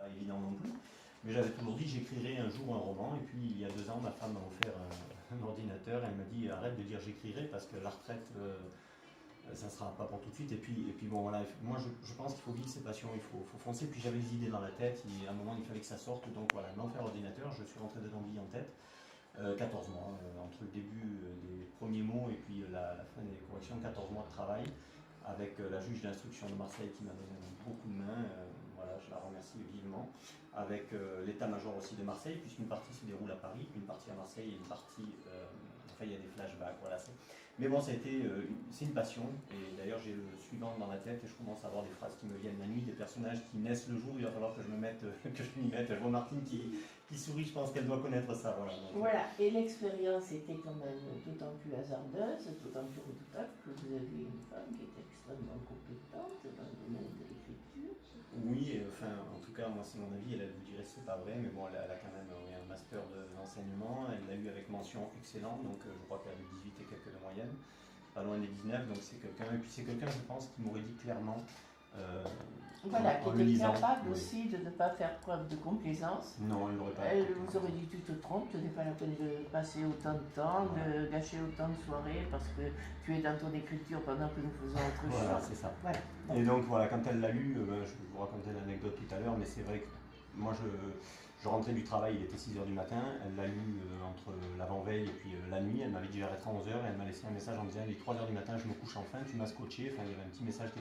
pas évident non plus. Mais j'avais toujours dit j'écrirai un jour un roman. Et puis il y a 2 ans, ma femme m'a offert un ordinateur. Elle m'a dit arrête de dire j'écrirai parce que la retraite, ça ne sera pas pour tout de suite. Et puis bon, voilà, moi je pense qu'il faut vivre ses passions, il faut foncer. Puis j'avais des idées dans la tête, et à un moment il fallait que ça sorte. Donc voilà, l'enfer ordinateur, je suis rentré dedans vie en tête. 14 mois, entre le début des premiers mots et puis la fin des corrections, 14 mois de travail avec la juge d'instruction de Marseille qui m'a donné beaucoup de main. Voilà, je la remercie vivement. Avec l'état-major aussi de Marseille, puisqu'une partie se déroule à Paris, une partie à Marseille et une partie. Enfin, il y a des flashbacks, voilà. Mais bon, c'est une passion, et d'ailleurs j'ai le suivant dans la tête et je commence à avoir des phrases qui me viennent la nuit, des personnages qui naissent le jour, il va falloir que je me mette, que je m'y mette. Je vois Martine qui sourit, je pense qu'elle doit connaître ça. Voilà, donc, voilà. Et l'expérience était quand même d'autant plus hasardeuse, d'autant plus redoutable que vous avez une femme qui est extrêmement compétente dans le domaine de l'écriture. oui, enfin, en tout cas, moi c'est mon avis, elle vous dirait c'est pas vrai, mais bon, elle a quand même un master d'enseignement, elle l'a eu avec mention excellente, donc je crois qu'elle a eu 18 et quelques de moyenne, pas loin des 19, donc c'est quelqu'un, et puis c'est quelqu'un, je pense, qui m'aurait dit clairement, voilà, en qui le était lisant. capable Oui. aussi de ne pas faire preuve de complaisance. Non, elle n'aurait pas. Elle vous aurait dit tu te trompes, ce n'est pas la peine de passer autant de temps, de gâcher autant de soirées parce que tu es dans ton écriture pendant que nous faisons autre chose. Voilà, c'est ça. Voilà. Et donc voilà, quand elle l'a lu, je vous racontais l'anecdote tout à l'heure, mais c'est vrai que moi je rentrais du travail, il était 6h du matin, elle l'a lu entre l'avant-veille et puis la nuit, elle m'avait dit j'arrêterai à 11h et elle m'a laissé un message en me disant il est 3h du matin, je me couche enfin, tu m'as scotché, enfin il y avait un petit message qui